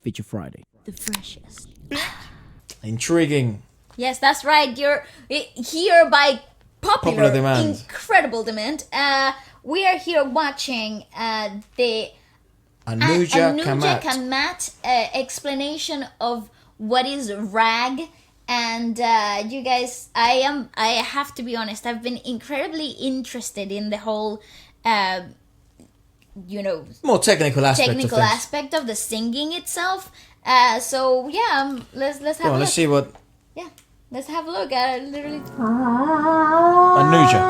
Feature Friday. The freshest. Intriguing. Yes, that's right. You're here by popular demand. Incredible demand. We are here watching the ANUJA Kamat explanation of what is Raag. And you guys, I have to be honest, I've been incredibly interested in the whole, more technical aspect of the singing itself. So yeah, let's have a look. Let's see what Yeah, let's have a look at it. Literally. ANUJA.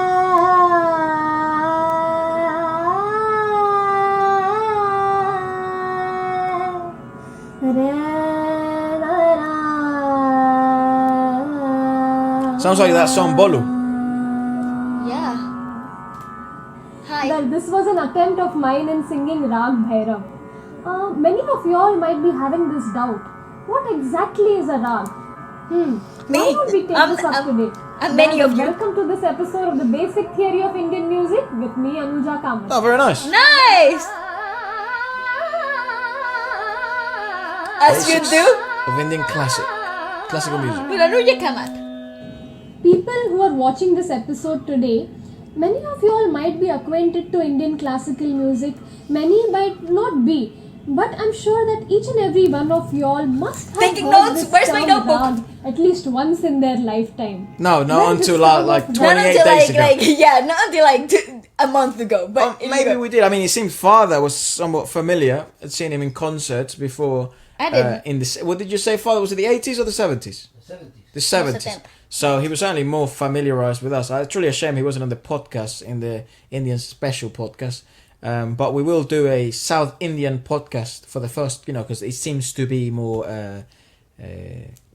Sounds like that song Bolu. Yeah. Hi. Well, this was an attempt of mine in singing Raag Bhairav. Many of you all might be having this doubt. What exactly is a Raag? Why don't we take this up today? And many of you. Welcome to this episode of the Basic Theory of Indian Music with me, ANUJA Kamat. Oh, very nice. Nice! As you do Of Indian classical music. with ANUJA Kamat. People who are watching this episode today, many of you all might be acquainted to Indian classical music, many might not be. But I'm sure that each and every one of you all must have Taking heard notes. this Where's my term notebook? Raag at least once in their lifetime. No, not Well, until this term like of- 28 days ago. Not until a month ago. But Maybe we did. I mean, it seemed father was somewhat familiar. I'd seen him in concerts before. I didn't. In the what did you say, father? Was it the 80s or the 70s? The 70s. Most of them. So he was certainly more familiarized with us. It's truly a shame he wasn't on the podcast, in the Indian special podcast. But we will do a South Indian podcast for the first, because it seems to be more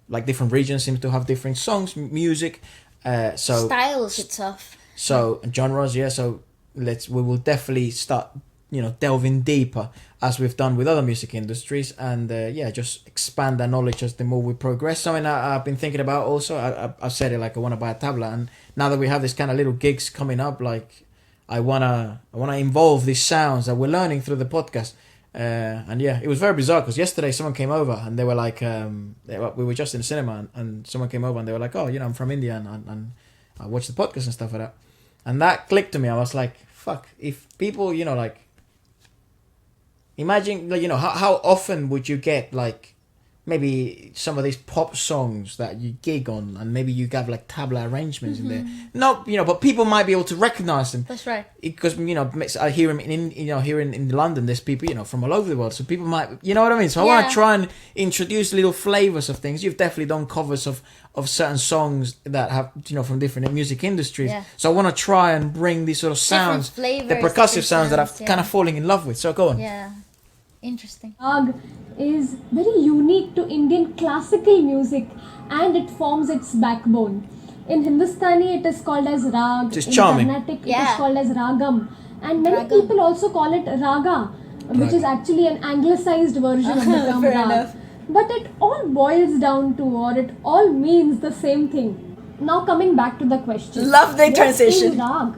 like different regions seem to have different songs, music. So styles itself. So genres, yeah. So we will definitely start, delving deeper as we've done with other music industries, and just expand our knowledge as the more we progress. Something I've been thinking about also. I said it, like I want to buy a tabla, and now that we have this kind of little gigs coming up, like I wanna involve these sounds that we're learning through the podcast. And yeah, it was very bizarre because yesterday someone came over and they were like, we were just in the cinema and someone came over and they were like, oh, I'm from India and I watch the podcast and stuff like that. And that clicked to me. I was like, fuck, if people, imagine, how often would you get like maybe some of these pop songs that you gig on and maybe you have like tabla arrangements in there. No, but people might be able to recognize them. That's right. Because, I hear them here in London, there's people, from all over the world. So people might, you know what I mean? So I want to try and introduce little flavors of things. You've definitely done covers of certain songs that have, from different music industries. Yeah. So I want to try and bring these sort of sounds, flavors, the percussive different sounds that I'm sounds, kind of falling in love with. So go on. Yeah. Interesting. Raag is very unique to Indian classical music and it forms its backbone. In Hindustani it is called as Raag, Which is in charming. Carnatic it Yeah. is called as Ragam, and many Ragam. people also call it Raga, which is actually an anglicized version of the term Fair Raag. enough. But it all boils down to, or it all means the same thing. Now coming back to the question. Love the What transition. is Raag?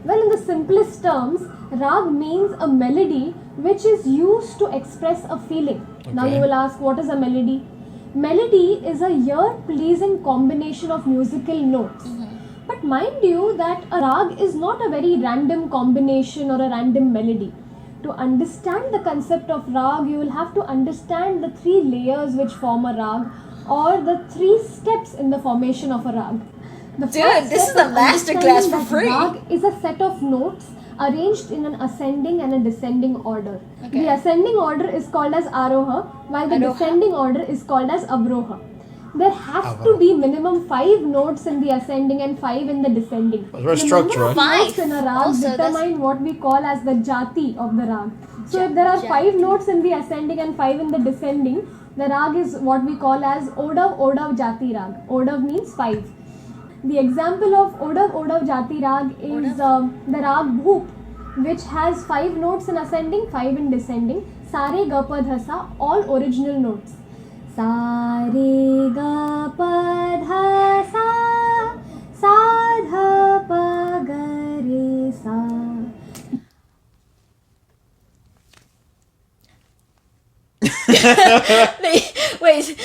Well, in the simplest terms, Raag means a melody which is used to express a feeling. Now Okay. you will ask, what is a melody? Melody is a ear-pleasing combination of musical notes. But mind you that a Raag is not a very random combination or a random melody. To understand the concept of Raag, you will have to understand the three layers which form a Raag, or the three steps in the formation of a Raag. The Dude, first this step is a of masterclass for understanding that free. Raag is a set of notes arranged in an ascending and a descending order. Okay. The ascending order is called as Aroha, while the Aroha. descending order is called as Avroha. There have to be minimum 5 notes in the ascending and 5 in the descending. That's very The structured. number of Five. notes in a Raag Also, that's- determine what we call as the jati of the Raag. So if there are 5 notes in the ascending and 5 in the descending, the Raag is what we call as Odav Odav Jati Raag. Odav means 5. The example of Odav Odav Jati Raag is the Raag Bhoop, which has 5 notes in ascending, 5 in descending. Sare ga pa dha sa, all original notes. Sare ga pa dha sa, sa dha pa ga re sa. Wait,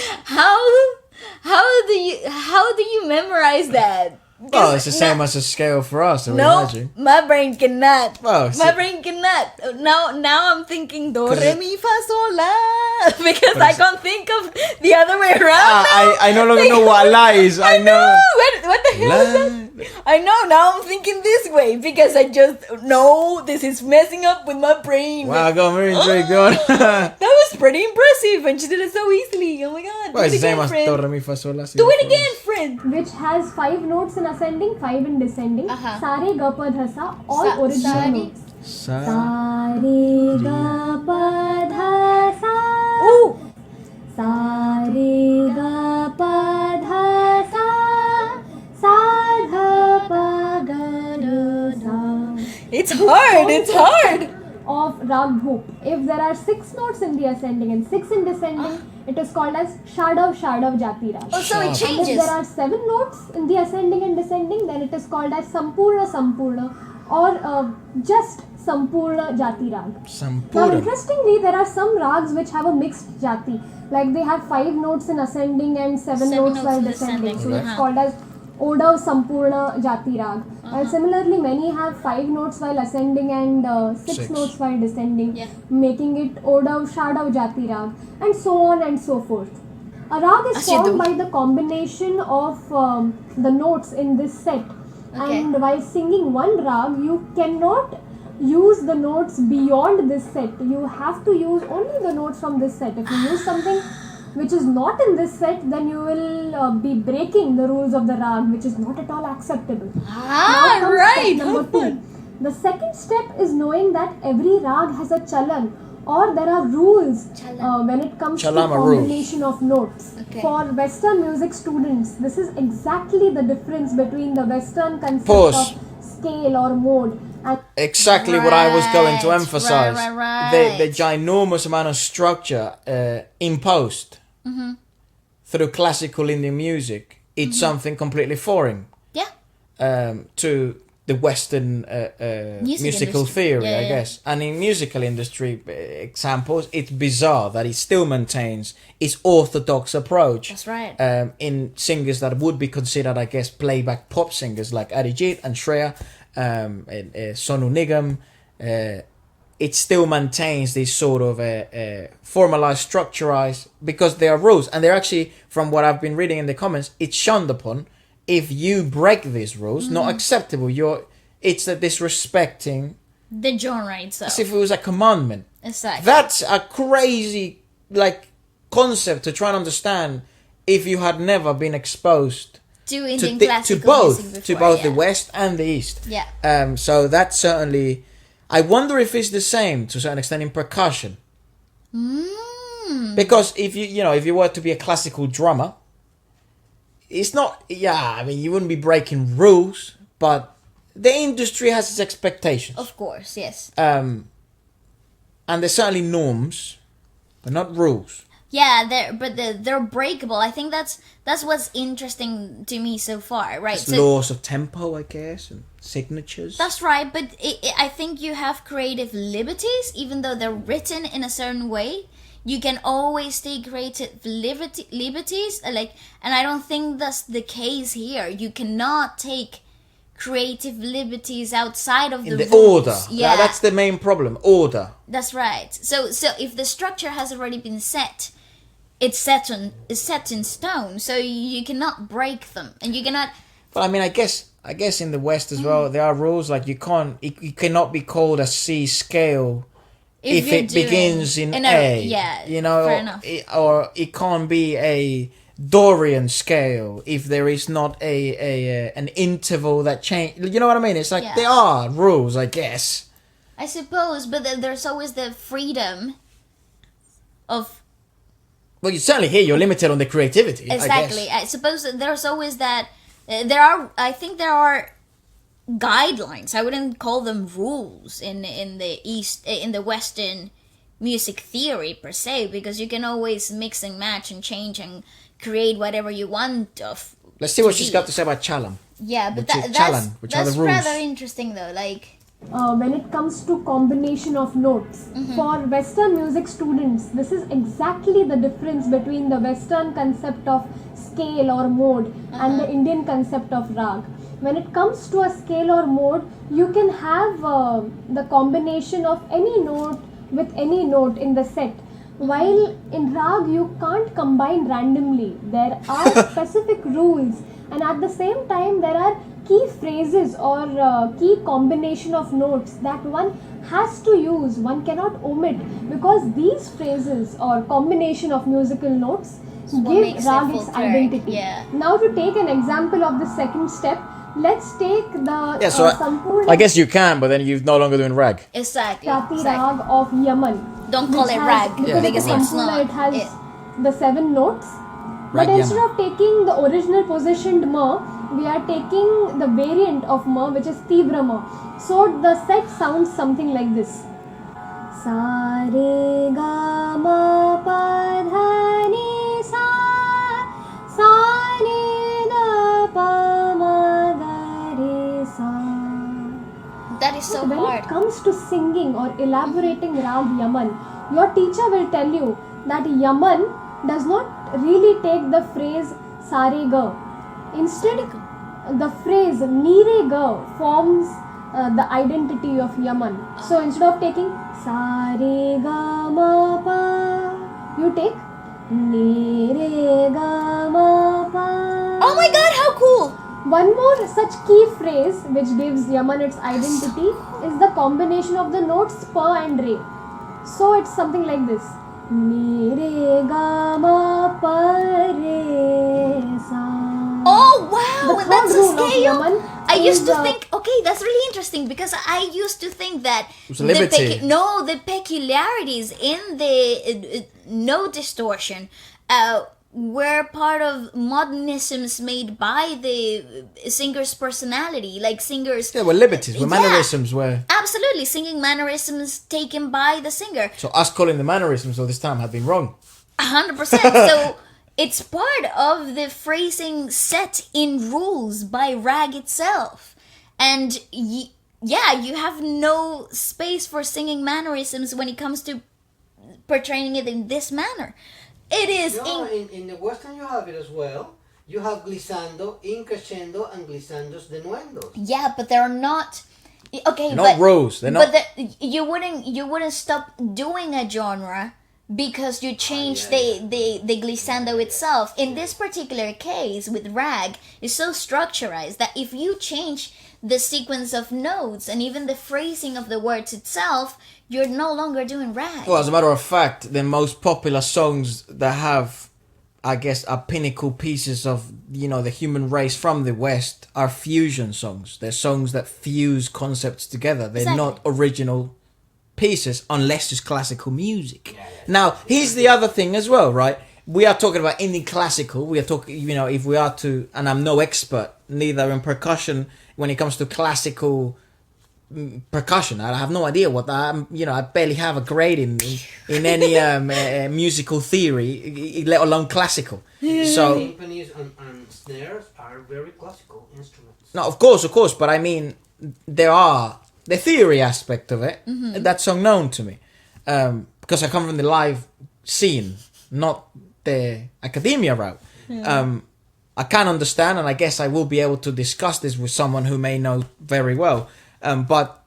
how do you memorize that? Well, it's the same as a scale for us, I would No, imagine. my brain cannot. Well, My brain cannot. Now I'm thinking do re mi fa sol la because I can't think of the other way around. I no longer know what la is. I know. What the hell is that? I know. Now I'm thinking this way because I just know this is messing up with my brain. Wow, go on, very intrigued. Go on. That was pretty impressive, and she did it so easily. Oh my god! Well, Do it's it the same again, as friend. do, re, mi, fa, sol, la. Si, Do it for again, us. friend. which has 5 notes in ascending, 5 in descending. Uh-huh. Sare ga pa dha sa, all original Sare. notes. Sa. Sare ga pa dha sa. Ooh. Sare ga pa dha sa. Sa dha pa ga da sa. It's hard. It's hard. Of Raag Bhoop. If there are 6 notes in the ascending and 6 in descending, it is called as Shadav Jati Raag. Oh, so it And if changes. there are 7 notes in the ascending and descending, then it is called as Sampurna or just Sampurna Jati Raag. Now, Sampura. interestingly, there are some rags which have a mixed jati. Like they have 5 notes in ascending and 7 notes notes while in descending. descending. So it's Uh-huh. called as Odav Sampurna Jati Rag. And similarly, many have 5 notes while ascending and 6 Six. notes while descending, Yeah. making it Odav Shadav Jati Rag, and so on and so forth. A rag is As you formed do. by the combination of the notes in this set. Okay. And while singing one rag, you cannot use the notes beyond this set. You have to use only the notes from this set. If you use something which is not in this set, then you will be breaking the rules of the rag, which is not at all acceptable. Now comes Right. step number 2. The second step is knowing that every rag has a chalan, or there are rules Chalan. when it comes Chalama to rules. combination of notes. Okay. For Western music students, this is exactly the difference between the Western concept Pause. of scale or mode and Exactly what I was going to Right, emphasize. right. The ginormous amount of structure imposed through classical Indian music. It's something completely foreign Yeah. to the Western musical industry. theory, Yeah, I yeah. guess. And in musical industry examples, it's bizarre that it still maintains its orthodox approach. That's right. In singers that would be considered, I guess, playback pop singers like Arijit and Shreya, and Sonu Nigam, it still maintains this sort of formalized, structurized, because there are rules, and they're actually, from what I've been reading in the comments, it's shunned upon. If you break these rules, not acceptable. It's a disrespecting, The genre itself. as if it was a commandment. Exactly. That's a crazy concept to try and understand if you had never been exposed to to, Indian to classical both, music to before, both the West and the East. Yeah. So that's certainly. I wonder if it's the same to a certain extent in percussion, because if you were to be a classical drummer, it's not. Yeah, I mean, you wouldn't be breaking rules, but the industry has its expectations. Of course, yes. And there's certainly norms, but not rules. Yeah, they're breakable. I think that's what's interesting to me so far, right? There's laws of tempo, I guess, and signatures. That's right, but I think you have creative liberties, even though they're written in a certain way. You can always take creative liberties, and I don't think that's the case here. You cannot take creative liberties outside of in the the rules. order. Yeah, That's the main problem. Order. that's right. So if the structure has already been set, it's set in stone. So you cannot break them, and you cannot. But I mean, I guess in the West as well, there are rules like you cannot be called a C scale if you're it begins in doing- A. yeah, or fair enough. or it can't be a Dorian scale if there is not an interval that change. You know what I mean? It's like Yeah. there are rules, I guess. I suppose, but then there's always the freedom of Well, you certainly here you're limited on the creativity. exactly. I guess. I suppose that there's always that. I think there are guidelines. I wouldn't call them rules in the Western music theory per se, because you can always mix and match and change and create whatever you want of. Let's see what to she's be. got to say about Chalam. Yeah, but Which is that's Chalan, which are that's the rules. rather interesting though. Like when it comes to combination of notes. For Western music students, this is exactly the difference between the Western concept of scale or mode and the Indian concept of rag. When it comes to a scale or mode, you can have the combination of any note with any note in the set. While in rag, you can't combine randomly. There are specific rules, and at the same time, there are key phrases or key combination of notes that one has to use, one cannot omit, because these phrases or combination of musical notes give makes rag it its full identity. yeah. Now, to take an example of the second step, let's take the Yeah, so Sampurna I guess you can, but then you're no longer doing rag. Exactly. Jati Rag of Yaman. Don't call which it has- rag because because it's it's Sampurna, not. it has the 7 notes. Rag But instead Yaman. of taking the original positioned ma, we are taking the variant of ma, which is Tibra ma. So the set sounds something like this. Sa re ga ma pa dha ni sa, sa re da pa ma ga re sa. That is so When hard. it comes to singing or elaborating Rag Yaman, your teacher will tell you that Yaman does not really take the phrase Sare Ga. Instead, the phrase Nire Ga forms the identity of Yaman. So instead of taking Sare Ga Ma Pa, you take Nire Ga Ma Pa. Oh my god, how cool! One more such key phrase which gives Yaman its identity is the combination of the notes pa and re. So it's something like this. Mi re ga ma pa re sa. Oh wow, The and that's third a rule of scale. Yaman I used is, to think, okay, that's really interesting because I used to think that was a liberty. the peculiarities in the note distortion were part of modernisms made by the singer's personality, like singers. Yeah, well, liberties, Yeah. were mannerisms, were. Absolutely, singing mannerisms taken by the singer. So us calling the mannerisms all this time have been wrong. 100%. So it's part of the phrasing set in rules by rag itself. And yeah, you have no space for singing mannerisms when it comes to portraying it in this manner. It is No, in the Western you have it as well. You have glissando, increscendo, and glissandos denuendos. yeah, but they're not okay. Not rules. They're not. But you wouldn't stop doing a genre because you changed the glissando itself. In this particular case with rag, it's so structurized that if you change the sequence of notes and even the phrasing of the words itself, you're no longer doing rag. Well, as a matter of fact, the most popular songs that have, I guess, are pinnacle pieces of, the human race from the West are fusion songs. They're songs that fuse concepts together. They're Exactly. not original pieces unless it's classical music. Now, here's the other thing as well, right? We are talking about Indian classical. We are talking, if we are to, and I'm no expert, neither in percussion when it comes to classical percussion. I have no idea what I barely have a grade in any musical theory, let alone classical. So Timpanis and snares are very classical instruments. no, of course, but I mean the theory aspect of it. That's unknown to me because I come from the live scene, not the academia route. I can understand, and I guess I will be able to discuss this with someone who may know very well. But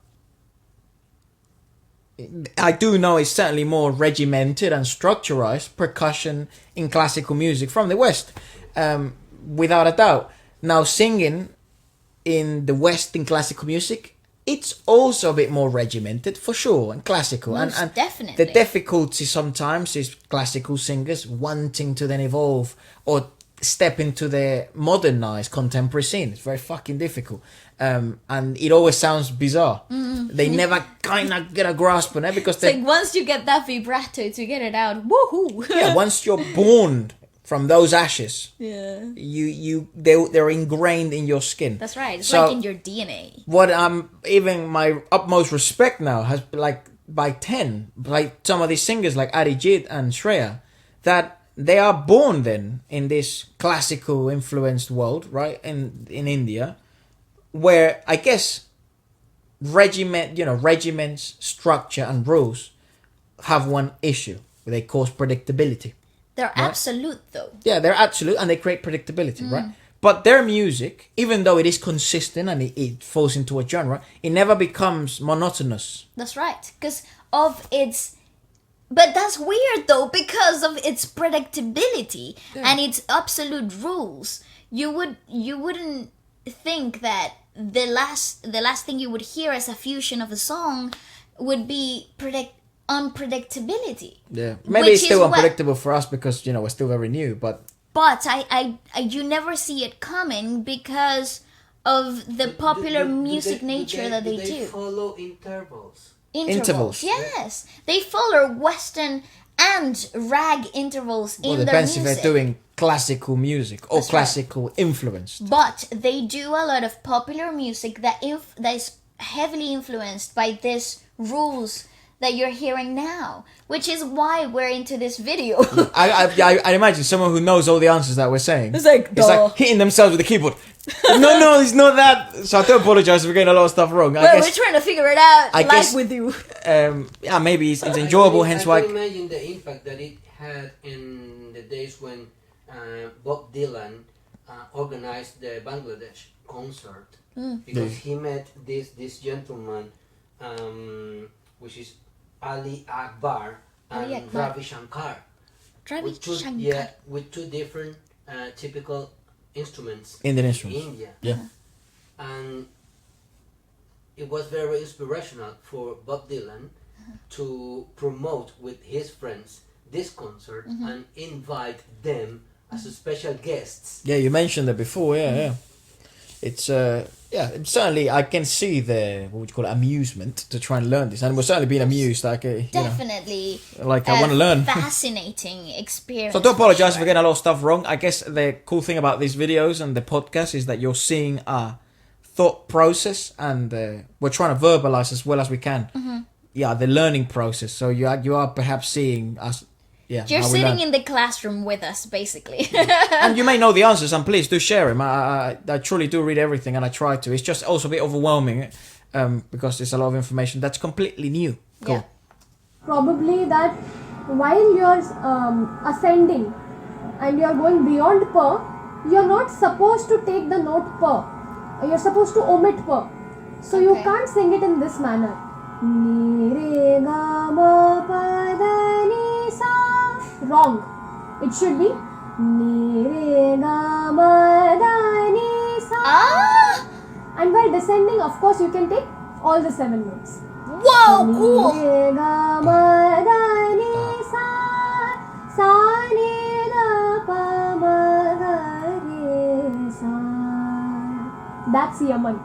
I do know it's certainly more regimented and structurized percussion in classical music from the West, without a doubt. Now, singing in the West in classical music, it's also a bit more regimented for sure and classical. Most and definitely. The difficulty sometimes is classical singers wanting to then evolve or step into the modernized contemporary scene. It's very fucking difficult. And it always sounds bizarre. They never kind of get a grasp on it because It's like once you get that vibrato to get it out, woohoo! yeah, once you're born from those ashes, Yeah. they're ingrained in your skin. That's right. It's So- like in your DNA. What even my utmost respect now has like by some of these singers like Arijit and Shreya, that they are born then in this classical influenced world, right? In India, where I guess regiments, structure, and rules have one issue. They cause predictability. They're absolute though. Yeah, they're absolute, and they create predictability, right? But their music, even though it is consistent and it falls into a genre, it never becomes monotonous. That's right, because of its. But that's weird though, because of its predictability and its absolute rules. You wouldn't think that the last thing you would hear as a fusion of a song would be unpredictability. Yeah, maybe it's still unpredictable for us because we're still very new, but I you never see it coming because of the popular music nature that they do. They follow intervals. Intervals. Yes, they follow Western and rag intervals in their music. Depends if they're doing classical music or classical influenced. But they do a lot of popular music that is heavily influenced by these rules that you're hearing now, which is why we're into this video. I imagine someone who knows all the answers that we're saying. It's like hitting themselves with the keyboard. No, it's not that. So I do apologize for getting a lot of stuff wrong. Well, we're trying to figure it out live with you. Yeah, maybe it's enjoyable, hence why. I can imagine the impact that it had in the days when Bob Dylan organized the Bangladesh concert, because he met this gentleman, which is Ali Akbar and Ravi Shankar. With two different typical instruments. Indian instruments. In India. Yeah. And it was very inspirational for Bob Dylan to promote with his friends this concert and invite them as special guests. Yeah, you mentioned that before. Yeah. It's certainly I can see the what would you call it, amusement to try and learn this, and we're certainly being amused. Definitely, I want to learn. Fascinating experience. So I do apologize for getting a lot of stuff wrong. I guess the cool thing about these videos and the podcast is that you're seeing our thought process, and we're trying to verbalize as well as we can. Yeah, the learning process. So you are perhaps seeing us. Yeah, you're sitting in the classroom with us, basically. And you may know the answers, and please do share them. I truly do read everything, and I try to. It's just also a bit overwhelming because there's a lot of information that's completely new. Cool. Yeah. Probably that while you're ascending and you're going beyond per, you're not supposed to take the note per. You're supposed to omit per. So you can't sing it in this manner. Ni re ga ma pa da ni sa. Wrong. It should be Ni re ga ma da ni sa. And while descending, of course, you can take all the 7 notes. Whoa, cool. Ni re ga ma da ni sa. Sa ni da pa ma ga re sa. That's Yaman.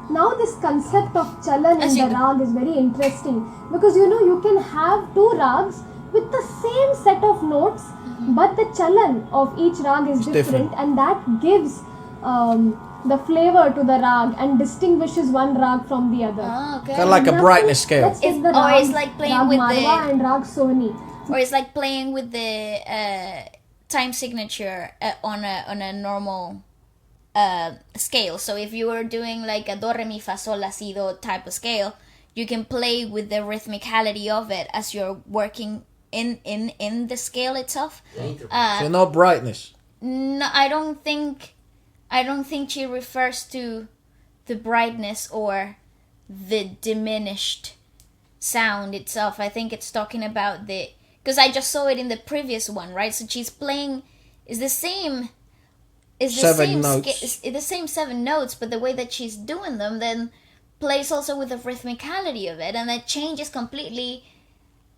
Now this concept of chalan in the rag is very interesting because you can have 2 rags with the same set of notes, but the chalan of each rag is different, and that gives the flavor to the rag and distinguishes one rag from the other. Okay. Kind of like a brightness scale. It's like playing with Marwa and Raag Soni. Or it's like playing with the time signature on a normal scale. So if you were doing like a do re mi fa sol la si do type of scale, you can play with the rhythmicality of it as you're working in the scale itself. So no brightness. No, I don't think she refers to the brightness or the diminished sound itself. I think it's talking about because I just saw it in the previous one, right? So she's playing the same 7 notes, but the way that she's doing them then plays also with the rhythmicality of it, and that changes completely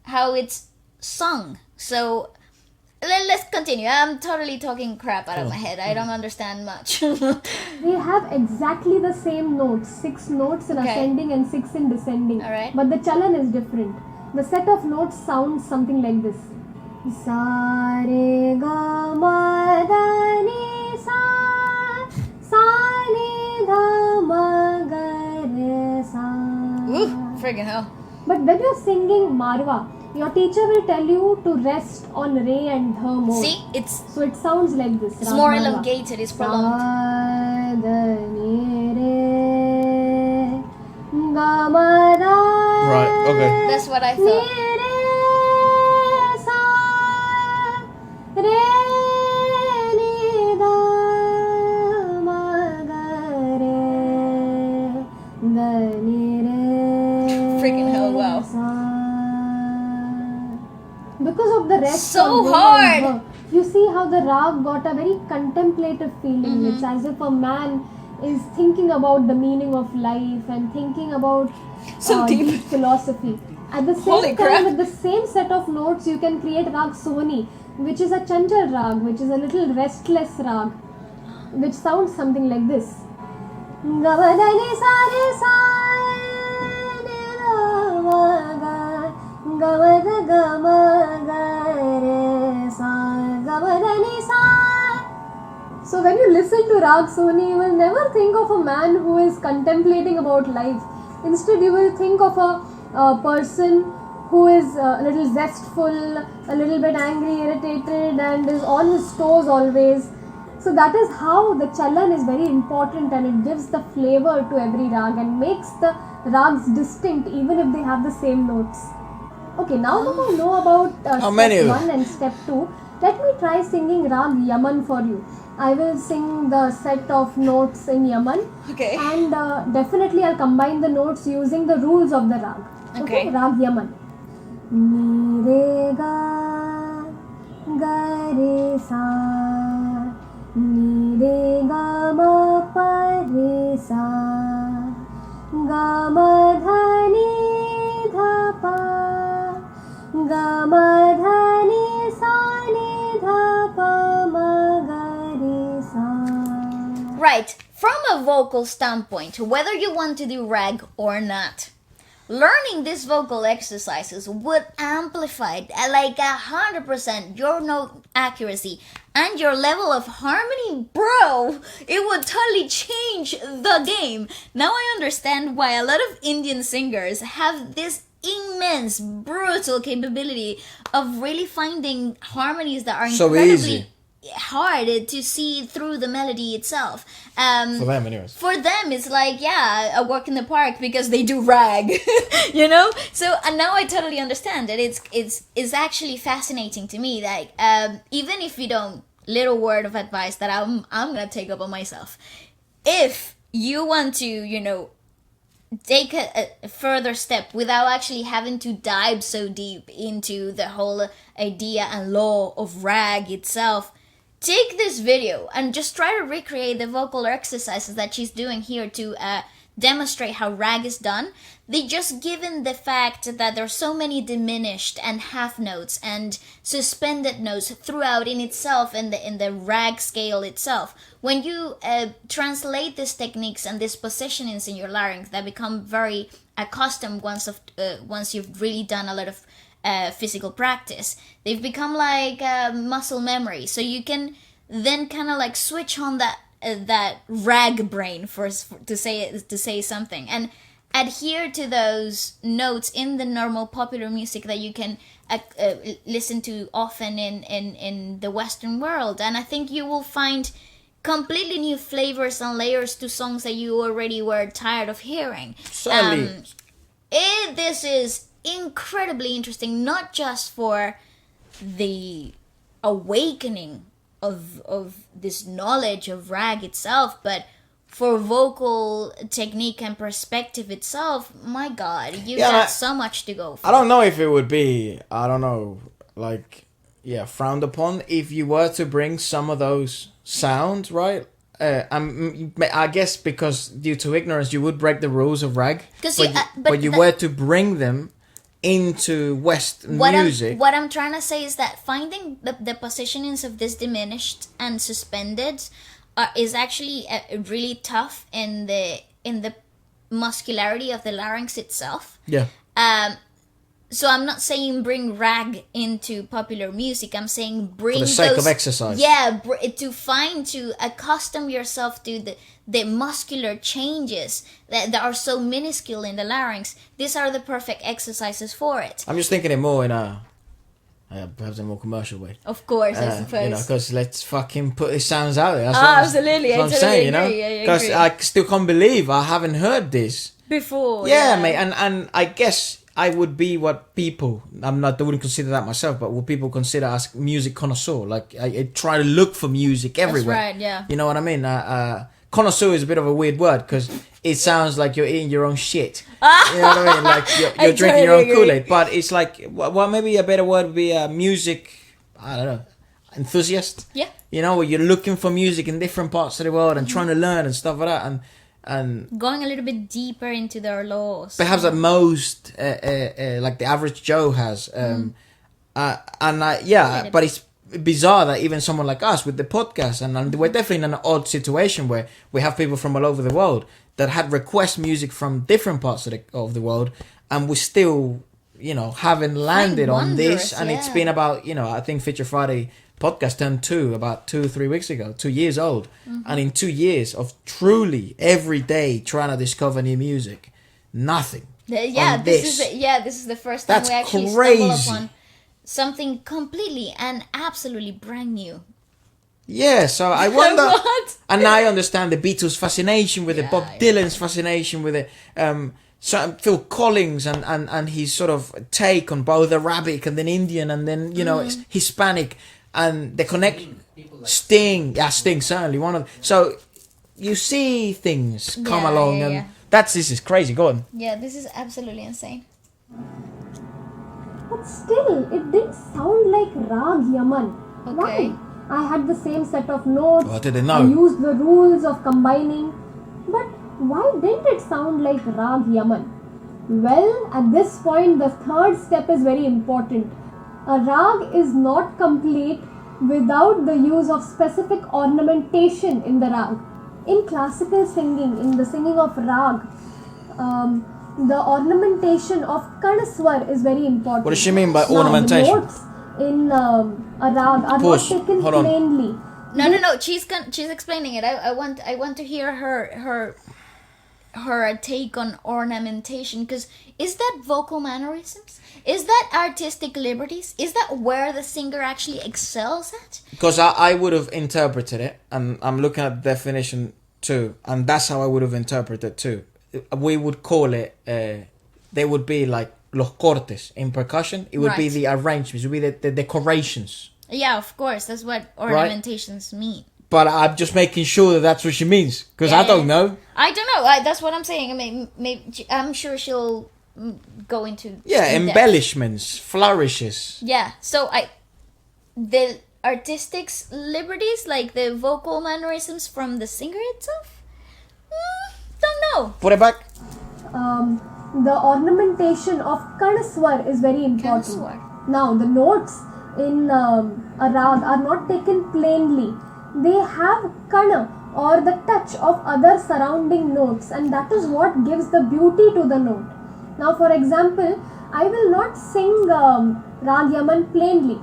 how it's sung. So let's continue. I'm totally talking crap out of my head. I don't understand much. They have exactly the same notes, 6 notes in ascending and 6 in descending. All right. But the chalan is different. The set of notes sounds something like this. Sa re ga ma da ni sa. Sa ni da ma ga re sa. Ooh, friggin' hell. But when you're singing Marwa, your teacher will tell you to rest on re and dha mode. See, so it sounds like this. It's more elongated, it's prolonged. Sa da ni re Right, okay. That's what I thought. Freaking hell, wow. Because of the rest So of hard. work, you see how the rag got a very contemplative feeling. It's as if a man is thinking about the meaning of life and thinking about So deep. philosophy. At the Holy same crap. time, with the same set of notes, you can create Raag Soni, which is a chanchal rag, which is a little restless rag, which sounds something like this. Gavadani sare sa ni ra ma ga gavada gama ga re sa gavadani sa. So when you listen to Raag Soni, you will never think of a man who is contemplating about life. Instead, you will think of a person who is a little zestful, a little bit angry, irritated, and is on his toes always. So that is how the chalan is very important, and it gives the flavor to every rag and makes the rags distinct even if they have the same notes. Okay, now that I know about step 1 and step 2, let me try singing Raag Yaman for you. I will sing the set of notes in Yaman. Okay. And definitely I'll combine the notes using the rules of the rag. Okay. Raag Yaman. Mi re ga re sa, mi re ga ma pa re sa, ga ma dha ni dha pa, ga ma dha ni sa ni dha pa ma ga re sa. Right, from a vocal standpoint, whether you want to do rag or not, learning these vocal exercises would amplify like 100% your note accuracy and your level of harmony, bro. It would totally change the game. Now I understand why a lot of Indian singers have this immense, brutal capability of really finding harmonies that are So incredibly easy. hard to see through the melody itself. For them, anyways. For them, it's like, yeah, a walk in the park because they do rag, you know. So and now I totally understand that it's actually fascinating to me. Like even if you don't, little word of advice that I'm gonna take up on myself. If you want to, you know, take a further step without actually having to dive so deep into the whole idea and law of rag itself, take this video and just try to recreate the vocal exercises that she's doing here to demonstrate how rag is done. They just given the fact that there's so many diminished and half notes and suspended notes throughout in itself in the rag scale itself. When you translate these techniques and these positionings in your larynx that become very accustomed once you've really done a lot of physical practice, they've become like muscle memory. So you can then kind of like switch on that rag brain to say something and adhere to those notes in the normal popular music that you can listen to often in the Western world. And I think you will find completely new flavors and layers to songs that you already were tired of hearing. Certainly. This is incredibly interesting, not just for the awakening of this knowledge of rag itself, but for vocal technique and perspective itself. My God, you got so much to go for. I don't know if it would be, frowned upon if you were to bring some of those sounds, right? I guess because due to ignorance, you would break the rules of rag. But you were to bring them into West music. What I'm trying to say is that finding the positionings of this diminished and suspended is actually really tough in the muscularity of the larynx itself. Yeah. So I'm not saying bring rag into popular music. I'm saying bring for the sake of exercise. Yeah, to accustom yourself to the muscular changes that are so minuscule in the larynx. These are the perfect exercises for it. I'm just thinking it more in a perhaps in a more commercial way. Of course, I suppose. You know, because let's fucking put these sounds out there. That's Absolutely, that's what I'm saying, you know, because I still can't believe I haven't heard this before. Yeah, mate, and I guess I would be what people. I wouldn't consider that myself, but what people consider as music connoisseur. Like I try to look for music everywhere. That's right. Yeah. You know what I mean? Connoisseur is a bit of a weird word because it sounds like you're eating your own shit. You know what I mean? Like you're drinking your own Kool-Aid. But it's like, well, maybe a better word would be music, I don't know, enthusiast. Yeah. You know, where you're looking for music in different parts of the world and trying to learn and stuff like that. And going a little bit deeper into their laws. Perhaps at most, like the average Joe has. But it's bizarre that even someone like us with the podcast, and we're definitely in an odd situation where we have people from all over the world that had request music from different parts of the world, and we still, you know, haven't landed on this. And it's been about, you know, I think Feature Friday podcast turned 2 about 2-3 weeks ago, 2 years old. And in 2 years of truly every day trying to discover new music, nothing. This is the first time we actually stumble upon something completely and absolutely brand new. Yeah, so I wonder. What? And I understand the Beatles' fascination with it, Bob Dylan's fascination with it, Phil Collins and his sort of take on both Arabic and then Indian and then, you know, Hispanic, and the connection. Sting, certainly one of them. So you see things come along, and this is crazy. Go on. Yeah, this is absolutely insane. But still, it didn't sound like Raag Yaman. Okay. Why? I had the same set of notes. What did they know? I used the rules of combining. But why didn't it sound like Raag Yaman? Well, at this point, the third step is very important. A Raag is not complete without the use of specific ornamentation in the Raag. In classical singing, in the singing of Raag, the ornamentation of Kanaswar is very important. What does she mean by ornamentation? The notes in a Raag are not taken plainly. No. She's explaining it. I want to hear her take on ornamentation, because is that vocal mannerisms? Is that artistic liberties? Is that where the singer actually excels at? Because I would have interpreted it, and I'm looking at the definition too, and that's how I would have interpreted it too. We would call it, they would be like los cortes in percussion. It would be the arrangements, it would be the decorations. Yeah, of course. That's what ornamentations mean. But I'm just making sure that that's what she means, because I don't know. I don't know. That's what I'm saying. I mean, maybe I'm sure she'll go into embellishments, flourishes. Yeah. So the artistic liberties, like the vocal mannerisms from the singer itself, don't know. Put it back. The ornamentation of Kanaswar is very important. Kanaswar. Now, the notes in a Raag are not taken plainly. They have kana, or the touch of other surrounding notes, and that is what gives the beauty to the note. Now, for example, I will not sing Raag Yaman plainly.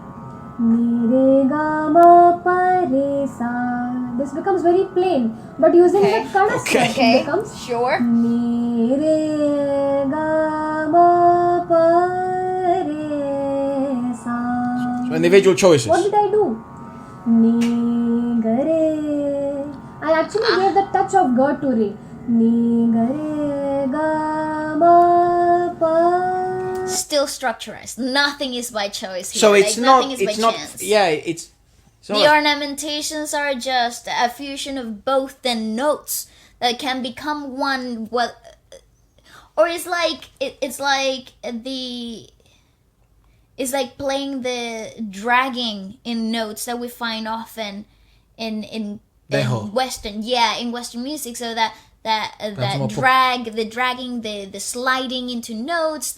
Mi re ga ma pa re sa. This becomes very plain, but using the kana it becomes Mi re ga ma pa re sa. So individual choices. What did I do? Ni ga re. I actually gave the touch of ga to re. Ni ga re ga ma pa. Still structurized. Nothing is by choice here. So it's nothing is by chance. Yeah, it's. The ornamentations are just a fusion of both the notes that can become one. Or it's like playing the dragging in notes that we find often in Western music. So that dragging, the sliding into notes,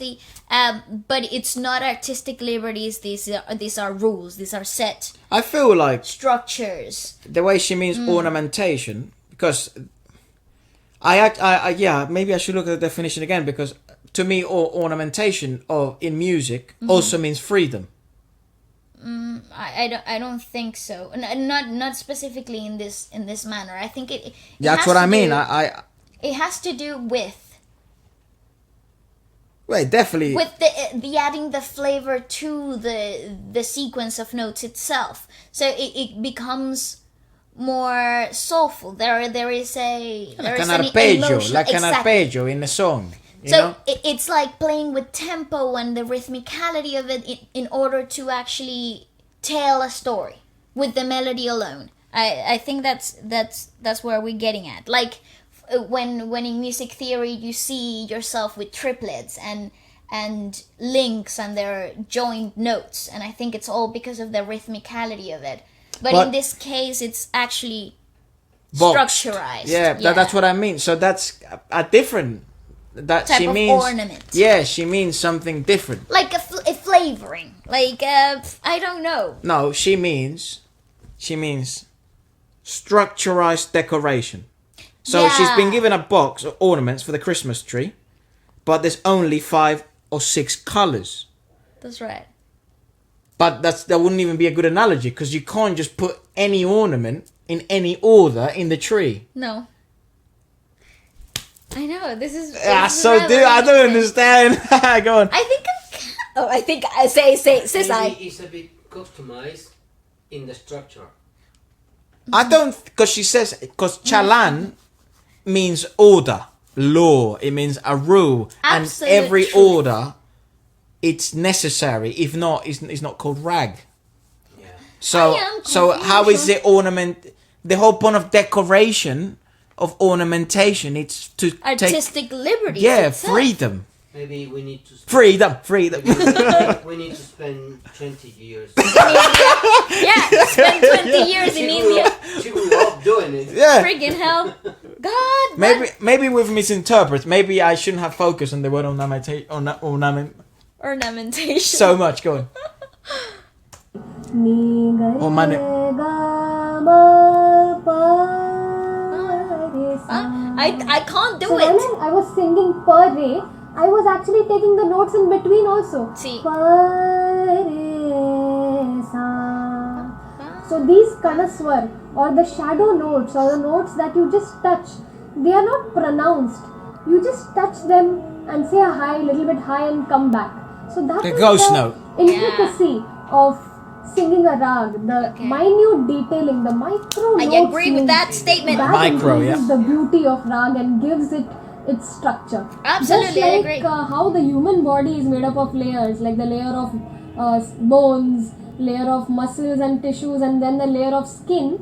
but it's not artistic liberties. These are rules. These are set. I feel like structures. The way she means ornamentation, because maybe I should look at the definition again, because to me, ornamentation in music also means freedom. I don't think so. Not specifically in this manner. I think it. That's what I mean. It has to do with Well, definitely. with the adding the flavor to the sequence of notes itself, so it becomes more soulful. There is like an an arpeggio, emotion. like an Exactly. arpeggio in a song. You So know? it's like playing with tempo and the rhythmicality of it in order to actually tell a story with the melody alone. I think that's where we're getting at. Like when in music theory you see yourself with triplets and links and their joined notes, and I think it's all because of the rhythmicality of it. But in this case, it's actually Boxed. structurized. Yeah, that's what I mean. So that's a different. That Type she of means ornament. Yeah, she means something different. Like a flavoring. Like I don't know. No, she means structurized decoration. So she's been given a box of ornaments for the Christmas tree, but there's only 5 or 6 colors. That's right. But that wouldn't even be a good analogy, because you can't just put any ornament in any order in the tree. No. I know, this is I don't understand. Go on. I think I say Maybe it's a bit customized in the structure. I don't, because she says, because chalan means order, law. It means a rule, Absolute and every truth. order, it's necessary. If not, it's not called rag. Yeah. So how is the ornament? The whole point of decoration, of ornamentation, it's to artistic liberty. take freedom. Maybe we need to Freedom. we need to spend 20 years. Yeah, spend 20 years in India. She grew up doing it. Yeah. Friggin' hell. God. Maybe we've misinterpreted. Maybe I shouldn't have focused on the word Ornamentation. so much. Go on. I can't do So it. when I was singing per re, I was actually taking the notes in between also. See. Pa, re, sa. So these kanaswar, or the shadow notes, or the notes that you just touch, they are not pronounced. You just touch them and say a high, little bit high, and come back. So that The is ghost the note. intricacy of singing a rag, the minute detailing, the micro notes. I agree with that statement. That Micro, increases the beauty of rag and gives it its structure. Absolutely, Just I like agree. how the human body is made up of layers, like the layer of bones, layer of muscles and tissues, and then the layer of skin,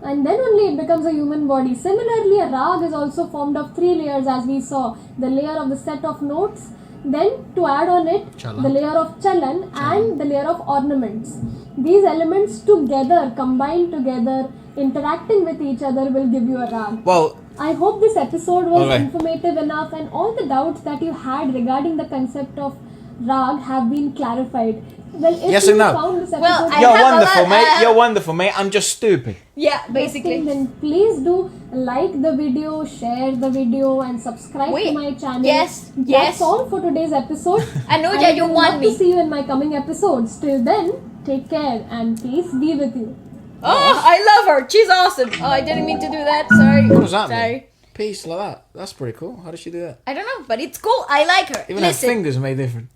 and then only it becomes a human body. Similarly, a rag is also formed of 3 layers, as we saw: the layer of the set of notes, then to add on it the layer of chalan and the layer of ornaments. These elements together, combined together, interacting with each other, will give you a rag. Well, I hope this episode was Okay. informative enough, and all the doubts that you had regarding the concept of rag have been clarified. Well, if Yes you and no. found this episode Well, I you're have a wonderful, lot, mate. You're wonderful, mate. I'm just stupid. Yeah, basically. interesting, then please do like the video, share the video, and subscribe to my channel. Yes, That's yes. all for today's episode. Anuja, I you would won love me. to see you in my coming episodes. Till then, take care and peace be with you. Oh, I love her. She's awesome. Oh, I didn't mean to do that. Sorry. What does that Sorry. mean? Peace like that. That's pretty cool. How does she do that? I don't know, but it's cool. I like her. Even her Listen, fingers made different.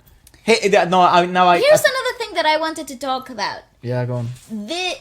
Hey, no, I here's another thing that I wanted to talk about. Yeah, go on. The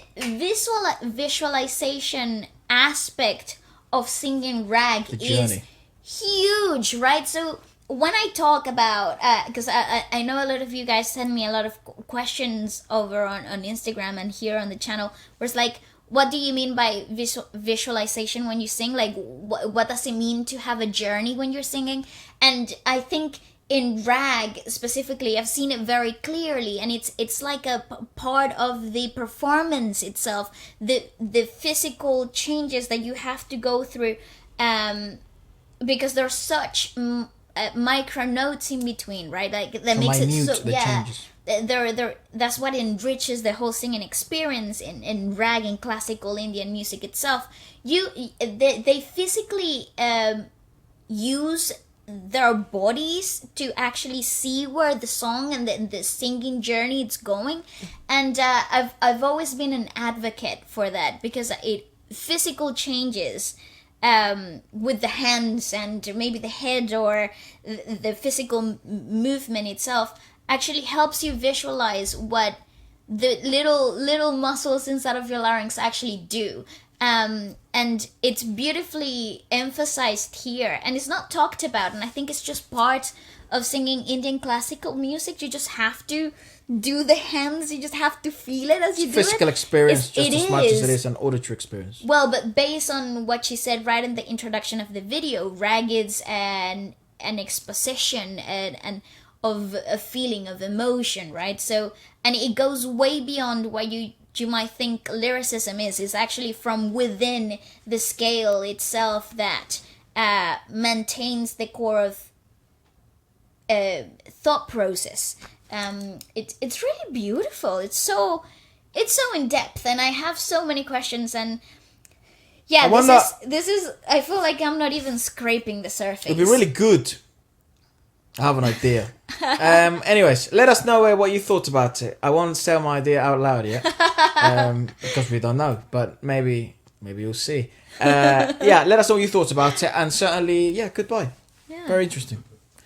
visualization aspect of singing rag The is journey. huge, right? So when I talk about, because I know a lot of you guys send me a lot of questions over on Instagram and here on the channel, where it's like, what do you mean by visualization when you sing? Like, what does it mean to have a journey when you're singing? And I think in rag specifically, I've seen it very clearly, and it's like a part of the performance itself, the physical changes that you have to go through, because there's such micro notes in between, right? Like that So makes it minute, so the changes. That's what enriches the whole singing experience in rag and classical Indian music itself. They physically use their bodies to actually see where the song and the singing journey it's going, and I've always been an advocate for that, because physical changes with the hands and maybe the head or the physical movement itself actually helps you visualize what the little muscles inside of your larynx actually do. And it's beautifully emphasized here, and it's not talked about, and I think it's just part of singing Indian classical music. You just have to do the hands, you just have to feel it as you do it. Physical experience just as much as it is an auditory experience. Well, but based on what she said right in the introduction of the video, Raag is an exposition and of a feeling of emotion, right? So, and it goes way beyond what you might think lyricism is. It's actually from within the scale itself that maintains the core of thought process. It's really beautiful. It's so in depth, and I have so many questions. And yeah, this is. I feel like I'm not even scraping the surface. It'd be really good. I have an idea. Anyways, let us know what you thought about it. I won't say my idea out loud yet, because we don't know. But maybe you'll see. Yeah, let us know what you thought about it, and certainly, yeah, goodbye. Yeah. Very interesting.